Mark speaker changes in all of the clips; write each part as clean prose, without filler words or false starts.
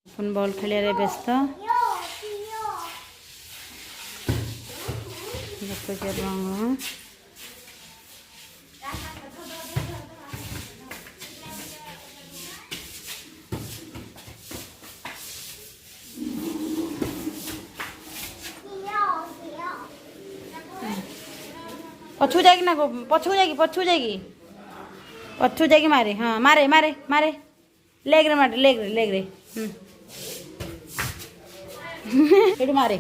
Speaker 1: पुन बॉल खेलिया व्यस्त पछू जाएगी ना पछू जाएगी मारे हाँ मारे मारे मारे लेग रे मारे लेग रे ये मारे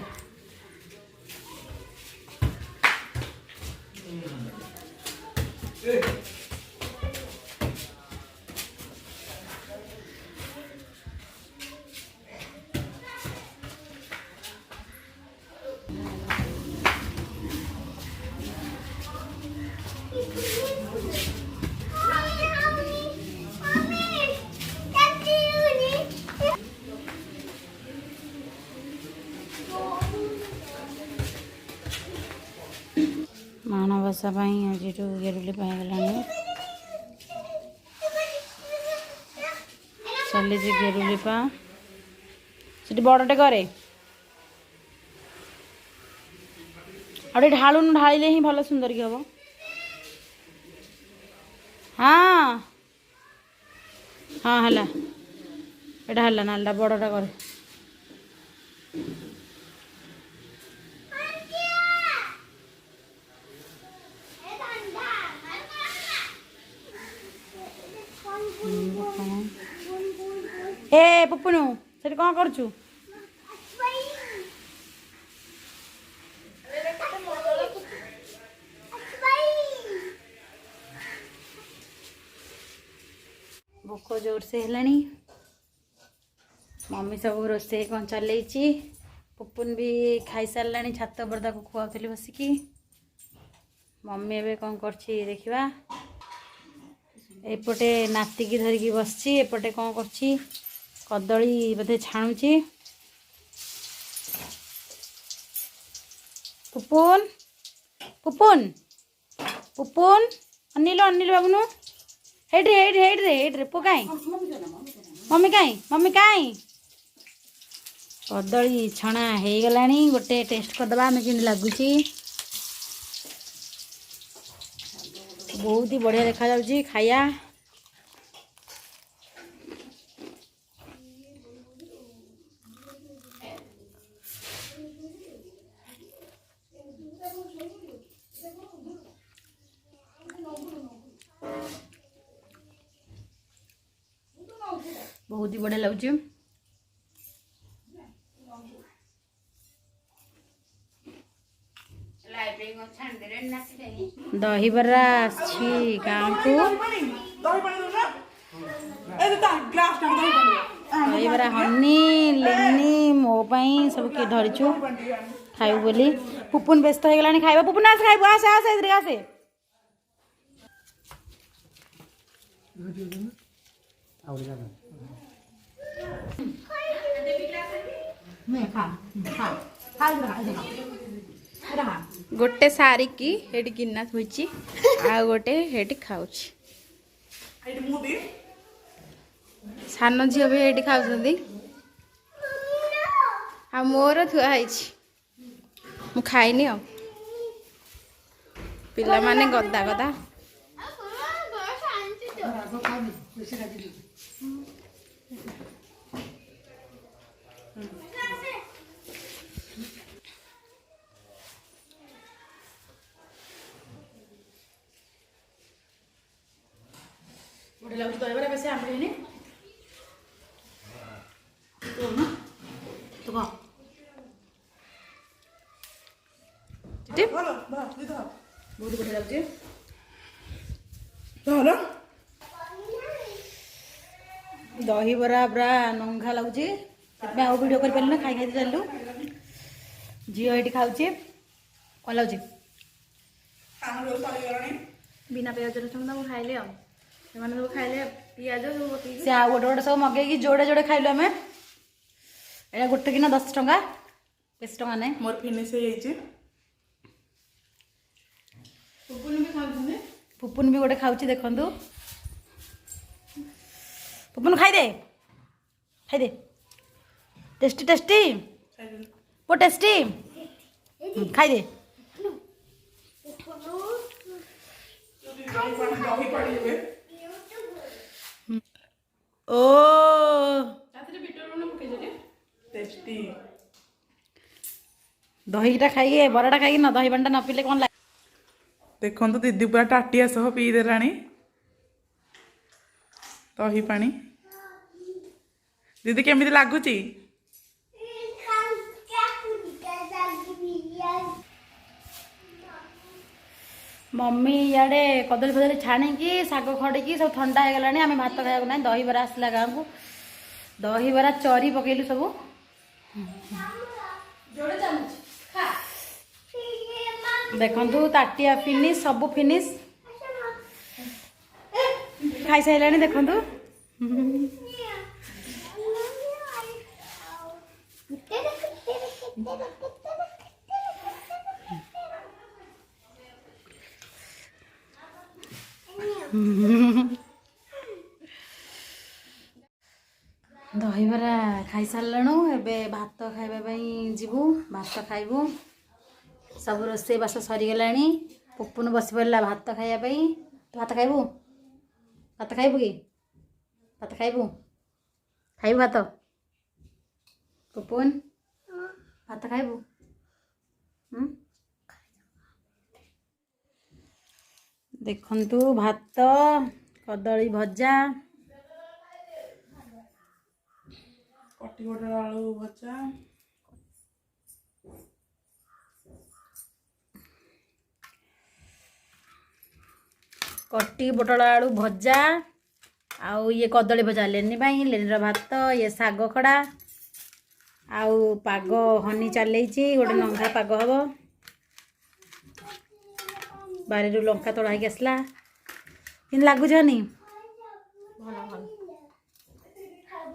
Speaker 1: माणबसा आज गेरुली गला चली गेरुलीपा से बड़टे करे आड़े ढालुन ढाइले ही भल सुंदर की हम हाँ हाँ है एटा है नाला बड़टा करे ए पुपुनु से कौन करचु भोक जोर से है मम्मी सब रोसे कौन चल पुपुन भी खाई सारा छात पर खुआली बसिकी मम्मी एवं कौन कर देखा एपटे नातिकी धरिकी बस एपटे कौन कर कदली बोधे छाणुची पुपुन पुपुन पुपुन अनिल अनिल बाबुनु हेड्रे हेड्रे हेड्रे हेड्रे पो काई मम्मी काई कदली छणा हो गला गोटे टेस्ट करदे आम कि लगुच बहुत ही बढ़िया देखा जाउची खाया बहुत ही बढ़िया लगुच दहीबरा गाँव को दहीबरा हनी लेनी मो पाई सब किए धरीचु खाइबु बोली पुपुन व्यस्त हो गलानी खाइबा पुपुन आस खाइबु आसे आसे इधर आसे गोटे सारी की हेटी गिन्ना थोइची आ गोटे हेटी खाउची सान झील भी हेटी खाउछंदी आ मोर थुआ हैची मु खाइनी आ पिला माने गदा गदा बड़े लगुच दहीबरा बेसी आंबे नहीं तो कह बहुत बढ़िया लगुच दहीबरा पूरा नंघा लगुच आउ वीडियो कर पारे खाई खाई चलू झील ये खाऊे कौन लगुच बिना पियाज रसुण तो खाइले सब खाइले पियाज से आ गोटे गोटे सब मगे जोड़े जोड़े खाइलु आम एटा गोटे किना 10 टंका 20 टंका नहीं मोर फिनिश हो पुपुन भी गोटे खाऊँ देखु पुपुन खाई दे टेस्टी टेस्टी वो टेस्टी खाई दे ओ दहीटा खाइए बराटा खाइए ना दही बंटा न पीले कौन लागे
Speaker 2: देखो दीदी पूरा टाटिया सह पी देलानी दही पानी दीदी केमिति लागुची
Speaker 1: मम्मी इे कदली फदली छाणिकी शाग खड़ी सब ठंडा हो गलानी आम भात खाया ना दहीबरा आसला गाँव को दहीबरा चरी पकेलु सब देखु ताटिया फिनिश सब फिनिश खाई सारे देखु दहीबरा खाई सारू ए भात खाइबा जीवु भात खाइबु सब रोसे बास सरीगला पुपुन बस पड़ा भात खाइबा तू भात खाइबु कि भात खाइबु खाइबु भात पुपुन भात खाइबु देखंतु भात कदली भजा
Speaker 2: कटी गोटा आलू भजा
Speaker 1: कटी पोटल आलू भजा आउ ये कदली भजा लेनी लेनी भात ये साग खड़ा आउ पाग हनी चल गोटे लंका पाग हम बारी लंका तोड़ा होगी आसला कि लगुच हनी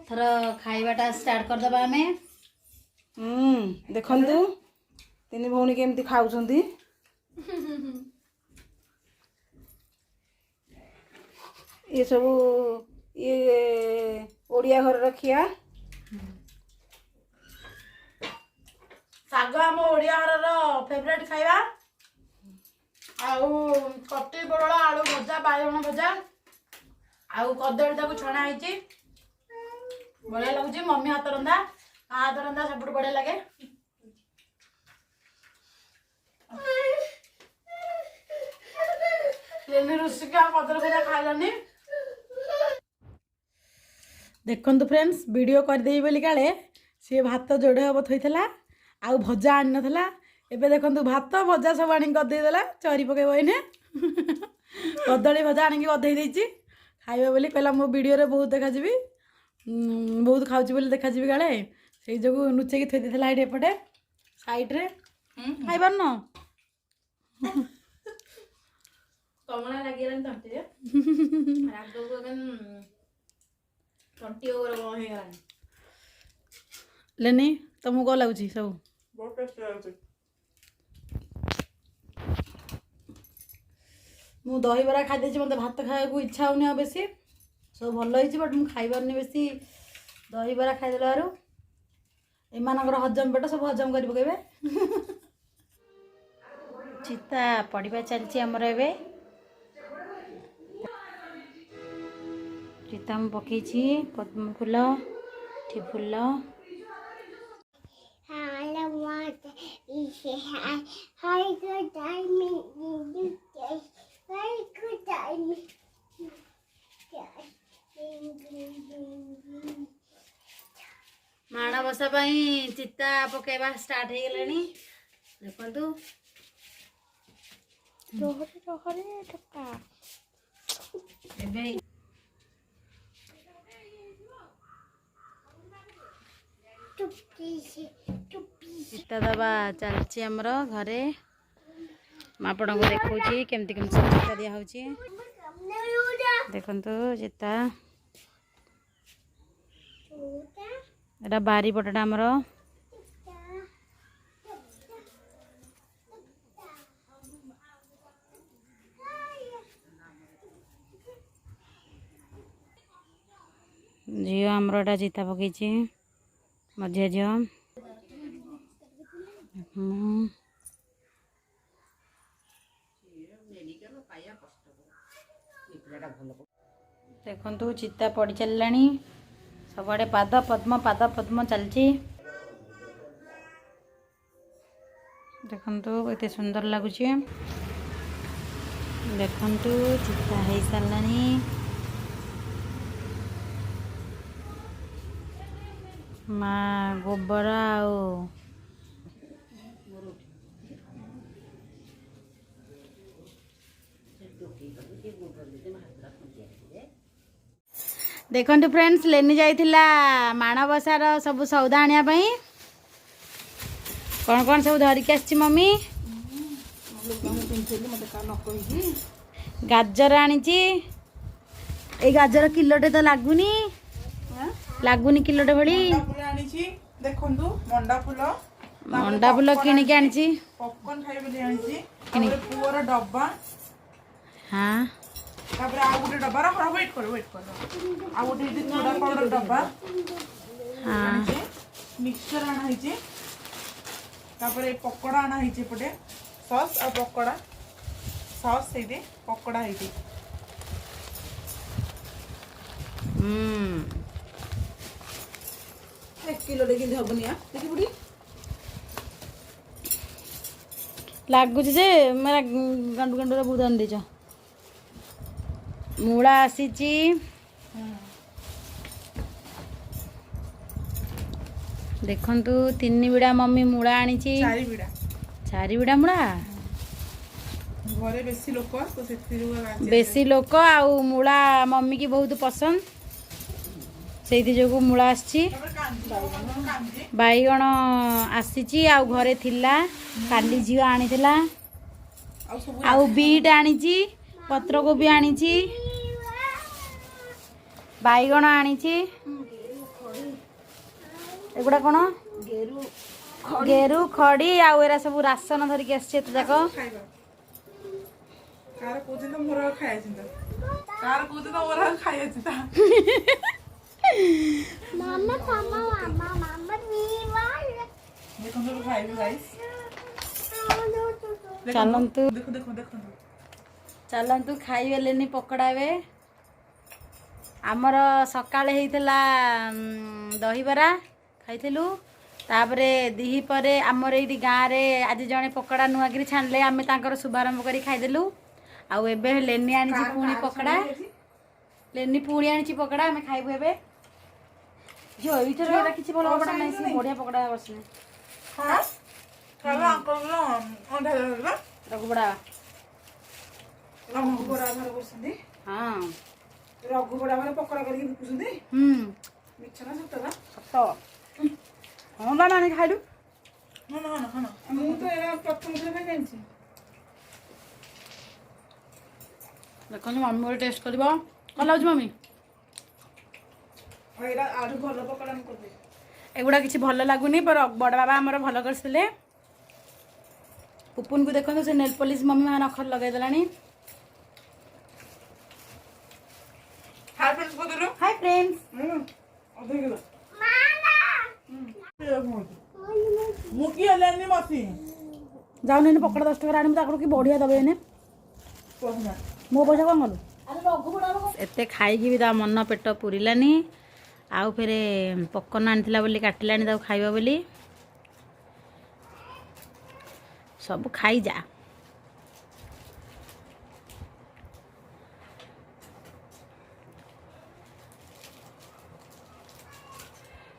Speaker 1: थर खाइबाटा स्टार्ट करदबा आमे
Speaker 2: देखंतु तीन भौणी केमती खाउछंती ये सब ये ओडिया घर रखिया
Speaker 1: साग आम ओडिया घर फेवरेट खाइबा आउ कटी बड़ल आलू भजा बाइगण भजा आउ कदली ताको छणा होइची बढ़िया लगुच मम्मी हाथ रंधा हाथ रंधा सब बढ़िया लगे कदली भजा खाइलानी देखु फ्रेंड्स वीडियो करदेवी बोली काले सी भात जोड़े हम थोड़ा आउ भजा आनी नाला एबे देखु भात भजा सब आनी गदेदेला चरी पकेब इने कदली भजा आनी गदे खाइबा बोली कहला मो वीडियो रे बहुत देखा जी बहुत खाऊँ बोली देखा जी काले से जो लुचेक थी देला एपटे साइड्रे खाई पार न कमला लगे तंटी तंटी लेनी तुमको कौन लगुच सब मु दहीबरा खाई मत भात खाया इच्छा होनी बेसी सब भल हो बट मुझे खाइबार बेसी दहीबरा खाईदेल एमानकर हजम पेट सब हजम कर पकेबे चिता पढ़ा चलती आमर ए चिता मु पकई पद्म फूल ठी फूल माण बसा चिता पकेबा स्टार्ट हो गलानी देखु चिता दबा चलची आमर घरे आपण को देखा केमती केमती सब चिता दिया देखु चिता एटा बारी पटटा आमर झील आमर एटा चिता पकई मझिया झील देखु चिता पड़ चलला सबुआड़े पाद पद्म चलती देखु एते सुंदर लगुच देखु चिता हो सारा माँ गोबर आओ देखु फ्रेंड्स लेनी जाइथिला माणबसार सब सौदा आनिया पई कौन कौन सब धरिक आसी मम्मी गाजर आनी ए गाजर किलोटे तो लगुनी लगुनी किलोटे भली मंडा फूल किनिक आनी
Speaker 2: पॉपकॉर्न खाई बोली आनी तापर पुअर डब्बा
Speaker 1: हाँ
Speaker 2: तापर आ गुटे डब्बा रा वेट कर आ गुटे इदि सोडा पाउडर डब्बा
Speaker 1: हाँ
Speaker 2: मिक्सचर आना हिचे तापर ए पकोड़ा आना हिचे पटे सॉस और पकोड़ा सॉस से दे पकोड़ा हिचे एक किलो देखि हबनिया देखि बुडी
Speaker 1: लगुच जे मेरा गंडू गंडू बहुत आन देच मूला आसी देखंतु 3 बिड़ा मम्मी मूला आनी 4 बिड़ा मूला
Speaker 2: घरे बेसी लोक तो
Speaker 1: बेसी लोक आउ मूला मम्मी की बहुत पसंद से जो मूला आसी बैगण आसी आउ घरे थिला काली झील आनी आउ बीट आनी पत्र कोबी आनी बैगण आनी एगुड़ा कौन गेरु खड़ी आउ एरा सब राशन धरिक आसी जाक
Speaker 2: कार कोते तो मोर खाया चिंता कार कोते तो मोर खाया चिंता
Speaker 3: मामा मामा मामा मामा नीवाल
Speaker 2: देखो तो खाइबे गाइस
Speaker 1: चलंतु
Speaker 2: देखो देखो देखो
Speaker 1: चलंतु खाइबे लेनी पकड़ावे आमर सकाळे हेइतला दहीबरा खाइथिलु तापरे दिही परे आमर एठी गाँ रे आज जणे पकड़ा नुआगिरी छानले आमे तांकर शुभारंभ करी खाइदेलु आउ एबे लेनी आनी पुणी पकड़ा लेनी पुणी आनी पकड़ा आमे खाइबु एबे जो इथर एटा किछि भलो पकड़ा नै से बढ़िया पकड़ा बसने
Speaker 2: हां काला अंकल नो अंडा देला
Speaker 1: रघुबड़ा
Speaker 2: रघुबड़ा घर बसंदी
Speaker 1: हां
Speaker 2: रघुबड़ा वाला पकड़ा करके बिकुसंदी मिछना सतरा
Speaker 1: सत हां बा नानी खाइलु
Speaker 2: ना ना ना मु तो एरा प्रथम थर में जानछि
Speaker 1: देखो मम्मी टेस्ट करबो कल लाउज मम्मी
Speaker 2: एरा आडू भलो पकड़ा हम कर दे
Speaker 1: एगुड़ा किसी भल लगुनि पर बड़ बाबा आमर भल करथिले पुपुन को देखो से नेल पॉलिश मम्मी मान अखर लगे देलानी
Speaker 2: हाय फ्रेंड्स को देलो
Speaker 1: हाय फ्रेंड्स
Speaker 2: अधे किलो मामा मुकी हलानी मसी
Speaker 1: जाऊ ने पकड़ 10 टका आनी ताकरो की बढ़िया दबे ने
Speaker 2: कोना
Speaker 1: मो पैसा कौन कलु अरे रघुबड़ा एते खाइकी भी ता मन पेट पुरिलानी आउ फेरे पकन आनिथिला बोली काटिलानी ताऊ खाइबा बोली सब खाई जा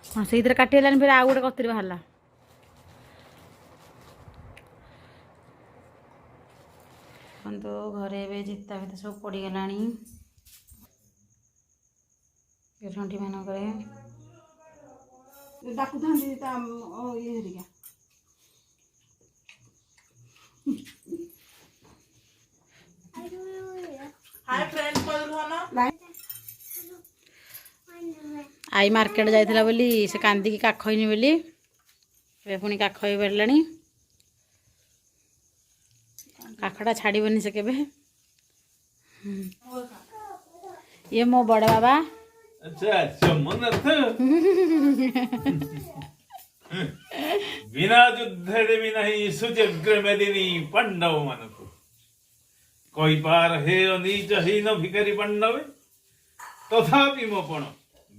Speaker 1: हाँ से काटिलानी फिर आउ गोटे कतरी बाहरला तो घरे ए जिता फिता सब पड़गलानी ठंडी मानक डाकू था ये
Speaker 2: हाय फ्रेंड्स को देलो ना
Speaker 1: आई मार्केट जाइथिला बोली से कांदी की काखइनी बोली ए पुनी काखइ बेरलानी काखड़ा छाड़बनी से केबे ये मो बड़ बाबा
Speaker 4: अच्छा ଚମନାଥ ବିନା ଯୁଦ୍ଧେ ଦେବି ନାହିଁ ସୁଯଗ୍ର ମେଦିନୀ ପାଣ୍ଡବ ମାନଙ୍କୁ କହିପାର ହେ ଅନୀଚ ହୀନ ଭିକାରୀ ପାଣ୍ଡବେ ତଥାପି ମୋ ପଣ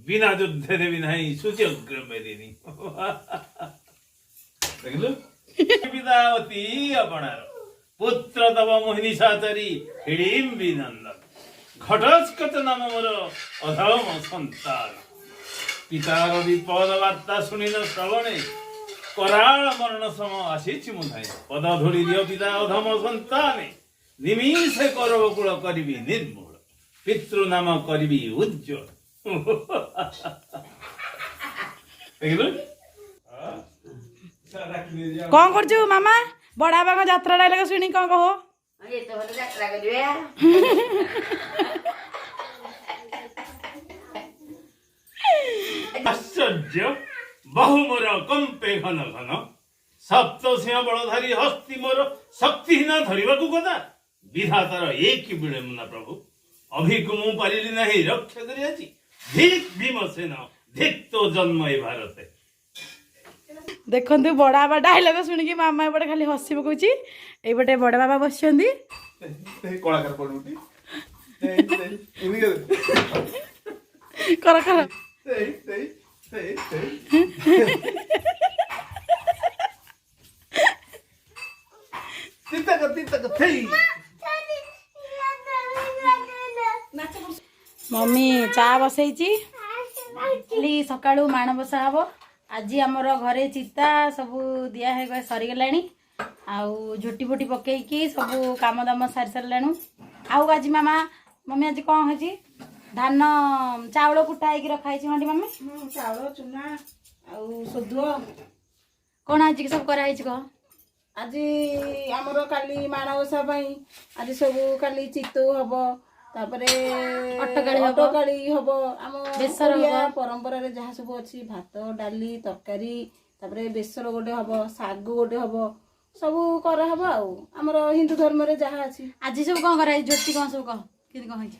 Speaker 4: ବିନା ଯୁଦ୍ଧେ ଦେବି ନାହିଁ ସୁଯଗ୍ର ମେଦିନୀ ଦେଖିଲୁ ପିତାବତୀ ଆପଣାର ପୁତ୍ର ତବ ମୋହିନୀ ସାଚରୀ ହିଡ଼ିମ୍ବି ନନ୍ଦନ ଘଟସ୍କଚ ନାମ ମୋର ଅଧମ ସନ୍ତାନ ପିତାର ବିପଦ ବାର୍ତ୍ତା ଶୁଣିଲ ଶ୍ରବଣେ କରାଳ ମରଣ ସମ ଆସିଛି ମୁଁ ଧାଇଁ ପଦ ଧୂଳି ଦିଅ ପିତା ଅଧମ ସନ୍ତାନେ ନିମିଷେ କରବ କୂଳ କରିବି ନିର୍ମୂଳ ପିତୃ ନାମ କରିବି ଉଜ୍ଜ୍ୱଳ
Speaker 2: କଣ କରୁଛୁ ମାମା? ବଡ ବାବାଙ୍କ ଯାତ୍ରା ଡାଇଲଗ ଶୁଣି କଣ କହ?
Speaker 5: ଏତେ ଭଲ ଯାତ୍ରା କରିବେ
Speaker 4: ଆଶ୍ଚର୍ଯ୍ୟ ବହୁ ମୋର କମ୍ପେ ଘନ ଘନ ସପ୍ତ ସିଂହ ବଳଧାରୀ ହସ୍ତି ମୋର ଶକ୍ତିହୀନ ଧରିବାକୁ ଗଦା ବିଧାତାର ଏକି ବିଳମ୍ବନା ପ୍ରଭୁ ଅଭିକୁ ମୁଁ ପାରିଲି ନାହିଁ ରକ୍ଷା କରି ଆଜି ଧିକ୍ ଭୀମସେନ ଧିକ୍ ତୋ ଜନ୍ମ ଏ ଭାରତେ।
Speaker 2: ଦେଖନ୍ତୁ ବଡ ବାବା ଡାଇଲଗ ଶୁଣିକି ମାମା ଏପଟେ ଖାଲି ହସି ପକଉଛି ଏଇପଟେ ବଡ ବାବା ବସିଛନ୍ତି
Speaker 6: କଳାକାର ପଡୁଟି
Speaker 2: କର କର ମମି ଚା ବସେଇଛି କାଲି ସକାଳୁ ମାଣବସା ହବ ଆଜି ଆମର ଘରେ ଚିତା ସବୁ ଦିଆ ହେଇଗଲା ସରିଗଲାଣି ଆଉ ଝୋଟି ଫୋଟି ପକେଇକି ସବୁ କାମ ଦାମ ସାରି ସାରିଲାଣି ଆଉ ଆଜି ମମି ଆଜି କ'ଣ ହେଇଛି ଧାନ ଚାଉଳ କୁଟା ହେଇକି ରଖା ହେଇଛି ମଣ୍ଡି ମମି
Speaker 7: ଚାଉଳ ଚୁନା ଆଉ ସୋଦୁଅ
Speaker 2: କ'ଣ ଆଜି ସବୁ କରାହେଇଛି କହ
Speaker 7: ଆଜି ଆମର କାଲି ମାଣବସା ପାଇଁ ଆଜି ସବୁ କାଲି ଚିତଉ ହବ ତାପରେ ଅଟକାଳି ହବ ଆମ
Speaker 2: ବେସର
Speaker 7: ଓଡ଼ିଆ ପରମ୍ପରାରେ ଯାହା ସବୁ ଅଛି ଭାତ ଡାଲି ତରକାରୀ ତାପରେ ବେସର ଗୋଟେ ହବ ଶାଗ ଗୋଟେ ହବ ସବୁ କରାହବ ଆଉ ଆମର ହିନ୍ଦୁ ଧର୍ମରେ ଯାହା ଅଛି
Speaker 2: ଆଜି ସବୁ କ'ଣ କରାହେଇଛି ଝୋଟି କ'ଣ ସବୁ କହ କେମିତି କ'ଣ ହେଇଛି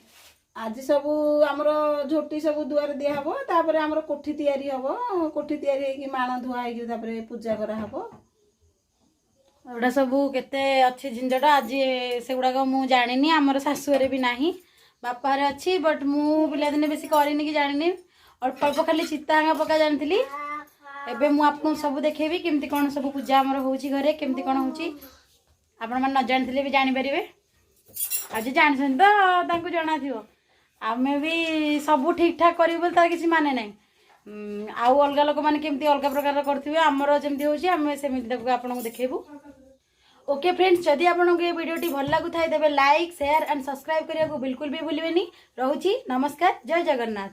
Speaker 7: ଆଜି ସବୁ ଆମର ଝୋଟି ସବୁ ଦୁଆରେ ଦିଆହବ ତାପରେ ଆମର କୋଠି ତିଆରି ହବ କୋଠି ତିଆରି ହେଇକି ମାଣ ଧୁଆ ହେଇକି ତାପରେ ପୂଜା କରାହବ
Speaker 2: ଏଗୁଡ଼ା ସବୁ କେତେ ଅଛି ଜିନିଷଟା ଆଜି ସେଗୁଡ଼ାକ ମୁଁ ଜାଣିନି ଆମର ଶାଶୁଘରେ ବି ନାହିଁ ବାପାରେ ଅଛି ବଟ୍ ମୁଁ ପିଲାଦିନେ ବେଶୀ କରିନି କି ଜାଣିନି ଅଳ୍ପ ଅଳ୍ପ ଖାଲି ଚିତାଙ୍ଗ ପକା ଜାଣିଥିଲି ଏବେ ମୁଁ ଆପଣଙ୍କୁ ସବୁ ଦେଖେଇବି କେମିତି କ'ଣ ସବୁ ପୂଜା ଆମର ହେଉଛି ଘରେ କେମିତି କ'ଣ ହେଉଛି ଆପଣମାନେ ନ ଜାଣିଥିଲେ ବି ଜାଣିପାରିବେ ଆଜି ଜାଣିଛନ୍ତି ତ ତାଙ୍କୁ ଜଣାଥିବ ଆମେ ବି ସବୁ ଠିକ୍ ଠାକ୍ କରିବୁ ବୋଲି ତାର କିଛି ମାନେ ନାହିଁ ଆଉ ଅଲଗା ଲୋକମାନେ କେମିତି ଅଲଗା ପ୍ରକାର କରୁଥିବେ ଆମର ଯେମିତି ହେଉଛି ଆମେ ସେମିତି ତାକୁ ଆପଣଙ୍କୁ ଦେଖେଇବୁ ओके फ्रेंड्स जदि आपको ये वीडियो भल लगुता है तेज लाइक शेयर एंड सब्सक्राइब करने को बिल्कुल भी भूलें। रोची नमस्कार जय जगन्नाथ।